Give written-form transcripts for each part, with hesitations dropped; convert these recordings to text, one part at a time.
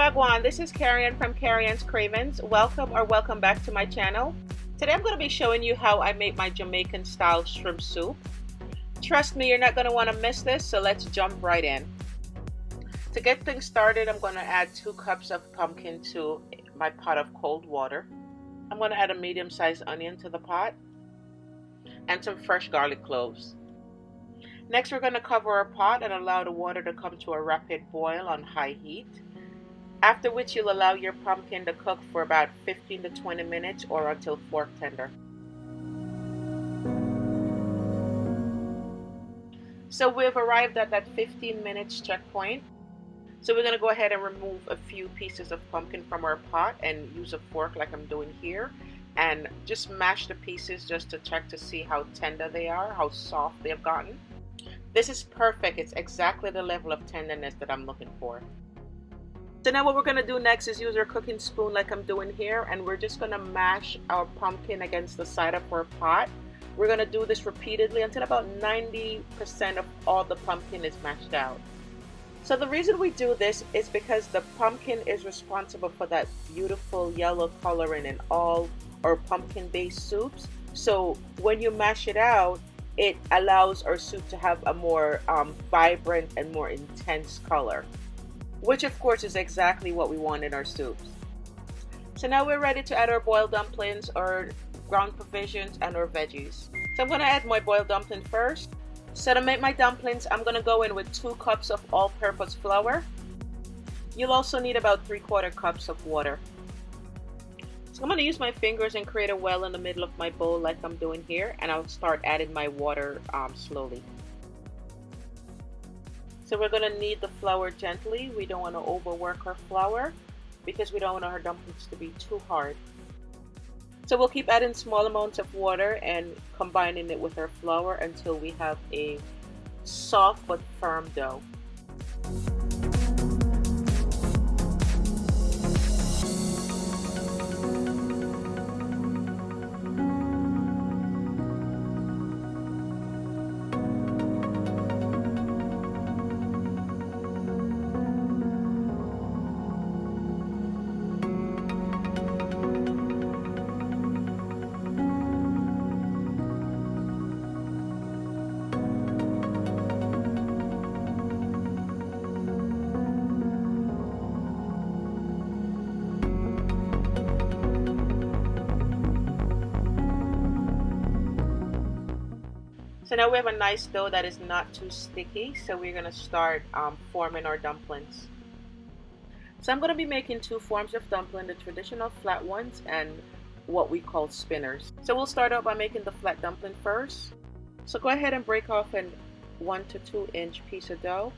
Wagwan, this is Carrion from Kerriannskravings. Welcome back to my channel. Today I'm going to be showing you how I make my Jamaican-style shrimp soup. Trust me, you're not going to want to miss this, so let's jump right in. To get things started, I'm going to add 2 cups of pumpkin to my pot of cold water. I'm going to add a medium-sized onion to the pot and some fresh garlic cloves. Next, we're going to cover our pot and allow the water to come to a rapid boil on high heat. After which you'll allow your pumpkin to cook for about 15 to 20 minutes or until fork tender. So we've arrived at that 15 minutes checkpoint. So we're going to go ahead and remove a few pieces of pumpkin from our pot and use a fork like I'm doing here. And just mash the pieces just to check to see how tender they are, how soft they've gotten. This is perfect. It's exactly the level of tenderness that I'm looking for. So now what we're going to do next is use our cooking spoon like I'm doing here, and we're just going to mash our pumpkin against the side of our pot. We're going to do this repeatedly until about 90% of all the pumpkin is mashed out. So the reason we do this is because the pumpkin is responsible for that beautiful yellow coloring in all our pumpkin-based soups. So when you mash it out, it allows our soup to have a more vibrant and more intense color, which of course is exactly what we want in our soups. So now we're ready to add our boiled dumplings, our ground provisions, and our veggies. So I'm going to add my boiled dumpling first. So to make my dumplings, I'm going to go in with 2 cups of all-purpose flour. You'll also need about 3/4 cups of water. So I'm going to use my fingers and create a well in the middle of my bowl like I'm doing here, and I'll start adding my water slowly. So we're going to knead the flour gently. We don't want to overwork our flour because we don't want our dumplings to be too hard. So we'll keep adding small amounts of water and combining it with our flour until we have a soft but firm dough. So now we have a nice dough that is not too sticky, so we're going to start forming our dumplings. So I'm going to be making 2 forms of dumpling, the traditional flat ones and what we call spinners. So we'll start out by making the flat dumpling first. So go ahead and break off a 1 to 2 inch piece of dough.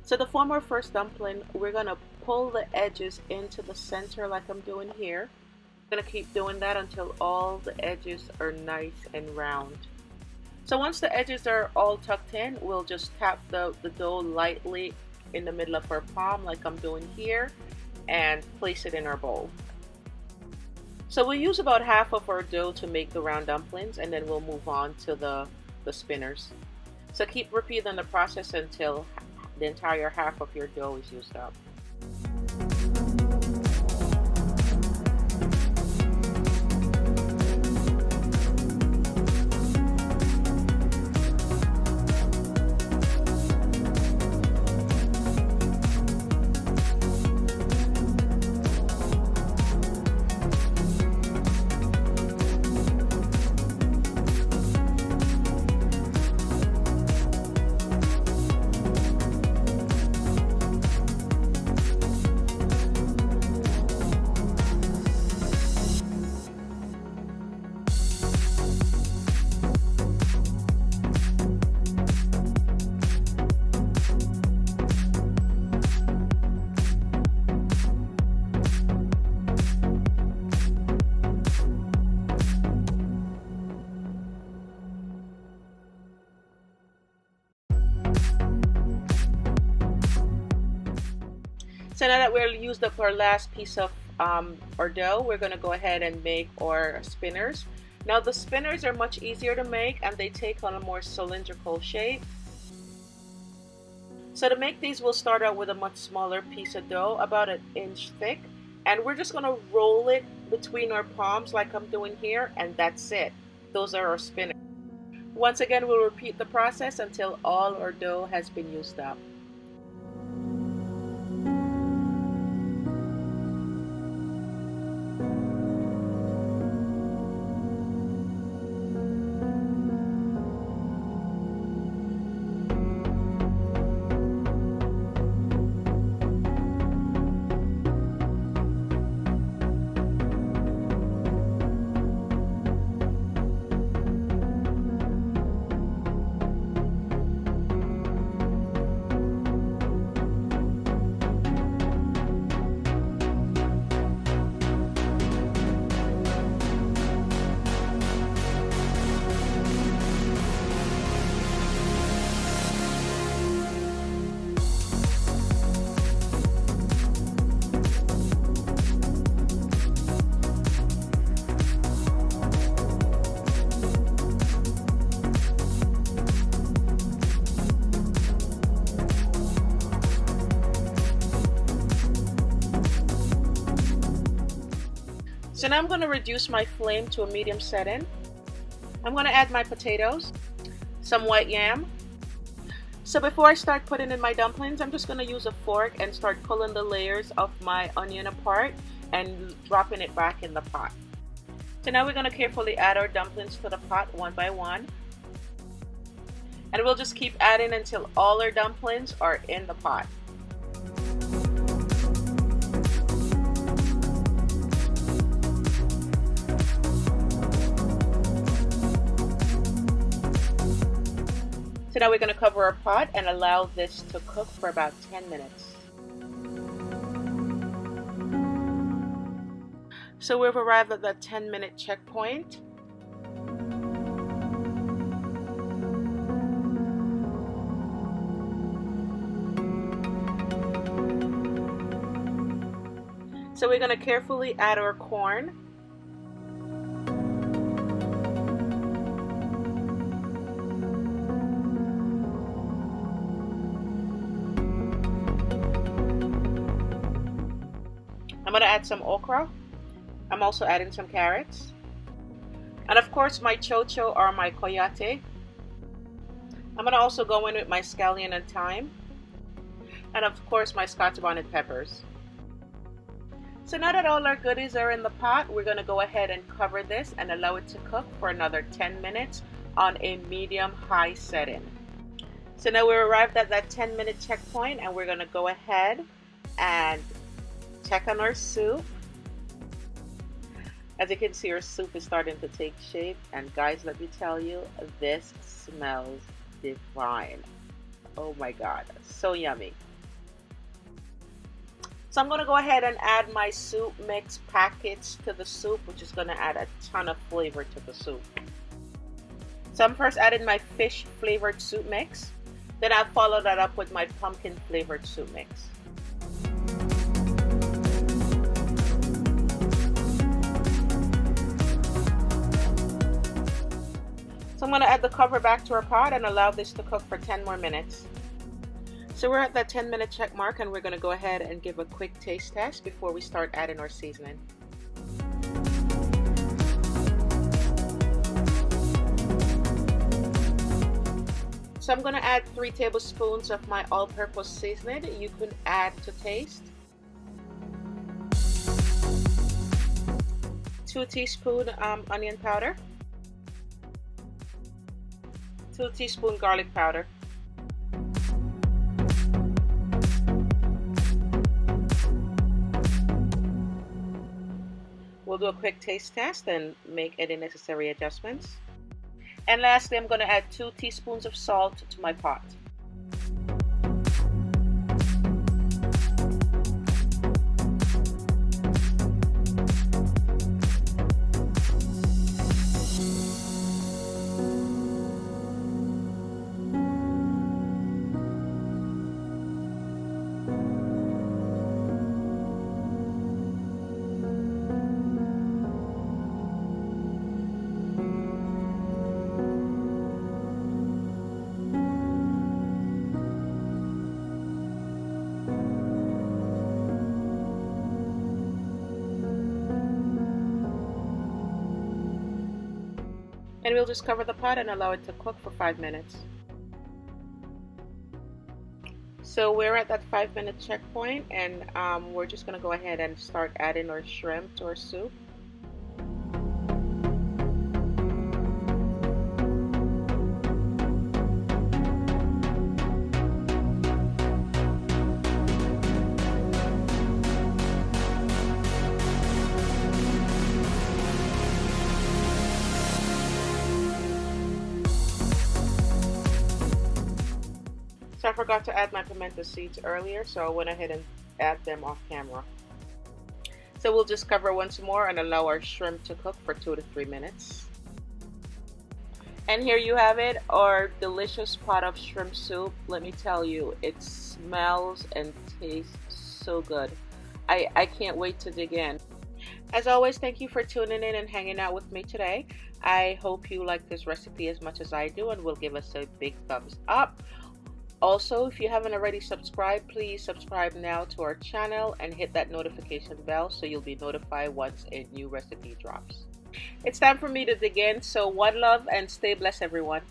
So to form our first dumpling, we're going to pull the edges into the center like I'm doing here. I'm going to keep doing that until all the edges are nice and round. So once the edges are all tucked in, we'll just tap the dough lightly in the middle of our palm like I'm doing here and place it in our bowl. So we'll use about half of our dough to make the round dumplings, and then we'll move on to the spinners. So keep repeating the process until the entire half of your dough is used up. So now that we've used up our last piece of our dough, we're going to go ahead and make our spinners. Now the spinners are much easier to make and they take on a more cylindrical shape. So to make these, we'll start out with a much smaller piece of dough, about an inch thick, and we're just gonna roll it between our palms like I'm doing here, and that's it. Those are our spinners. Once again, we'll repeat the process until all our dough has been used up. So now I'm going to reduce my flame to a medium setting. I'm going to add my potatoes, some white yam. So before I start putting in my dumplings, I'm just going to use a fork and start pulling the layers of my onion apart and dropping it back in the pot. So now we're going to carefully add our dumplings to the pot one by one. And we'll just keep adding until all our dumplings are in the pot. So now we're going to cover our pot and allow this to cook for about 10 minutes. So we've arrived at the 10-minute checkpoint. So we're going to carefully add our corn. I'm going to add some okra. I'm also adding some carrots. And of course my Cho Cho or my Coyote. I'm going to also go in with my scallion and thyme. And of course my Scotch bonnet peppers. So now that all our goodies are in the pot, we're going to go ahead and cover this and allow it to cook for another 10 minutes on a medium-high setting. So now we're arrived at that 10-minute checkpoint, and we're going to go ahead and check on our soup. As you can see, our soup is starting to take shape, and guys, let me tell you, this smells divine. Oh my god, so yummy. So I'm going to go ahead and add my soup mix packets to the soup, which is going to add a ton of flavor to the soup. So I'm first adding my fish flavored soup mix. Then I'll follow that up with my pumpkin flavored soup mix. So I'm going to add the cover back to our pot and allow this to cook for 10 more minutes. So we're at that 10-minute check mark, and we're going to go ahead and give a quick taste test before we start adding our seasoning. So I'm going to add 3 tablespoons of my all-purpose seasoning. You can add to taste. 2 teaspoons onion powder. 2 teaspoons garlic powder. We'll do a quick taste test and make any necessary adjustments. And lastly, I'm going to add 2 teaspoons of salt to my pot. And we'll just cover the pot and allow it to cook for 5 minutes. So we're at that 5-minute checkpoint, and we're just going to go ahead and start adding our shrimp to our soup. So I forgot to add my pimento seeds earlier, so I went ahead and add them off camera. So we'll just cover once more and allow our shrimp to cook for 2 to 3 minutes. And here you have it, our delicious pot of shrimp soup. Let me tell you, it smells and tastes so good. I can't wait to dig in. As always, thank you for tuning in and hanging out with me today. I hope you like this recipe as much as I do and will give us a big thumbs up. Also, if you haven't already subscribed, please subscribe now to our channel and hit that notification bell so you'll be notified once a new recipe drops. It's time for me to dig in, so one love and stay blessed, everyone.